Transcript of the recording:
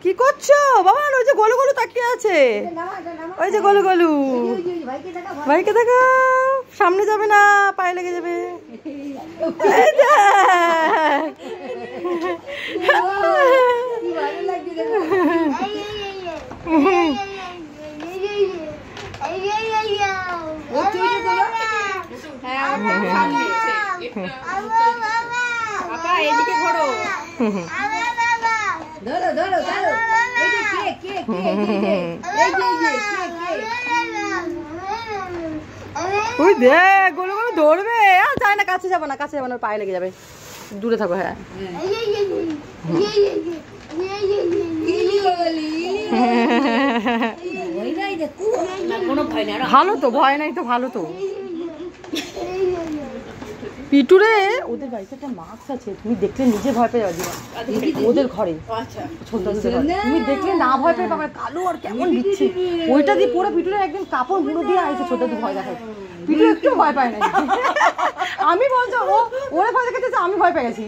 কি করছো বাবা? ওই যে গোলু গোলু তাকিয়ে আছে, ওই যে গোলু গোলু। ভাইকে দেখা, সামনে যাবে না, পায়ে লেগে যাবে। ওই দেখ গোলু গোলু ধরবে। আর যায় না, কাছে যাবো না, কাছে যাবো না, পায়ে লেগে যাবে, দূরে থাকো। হ্যাঁ ভালো তো, ভয় নাই তো, ভালো তো। পিটুরে ওদের বাড়িতে একটা মাস্ক আছে, তুমি দেখলে নিজে ভয় পেয়ে যাবে। ওদের ঘরে তুমি দেখলে না ভয় পেয়ে পাবে, কালো আর কেমন দিচ্ছে, ওইটা দিয়ে পুরো পিটুরে একদিন কাপড় গুঁড়ো দিয়ে আসছে ছোট দিয়ে ভয় দেখায়। পিটু একটু ভয় পায় না। আমি বলছো ও ওরে ভয় দেখেছে, আমি ভয় পেয়ে গেছি।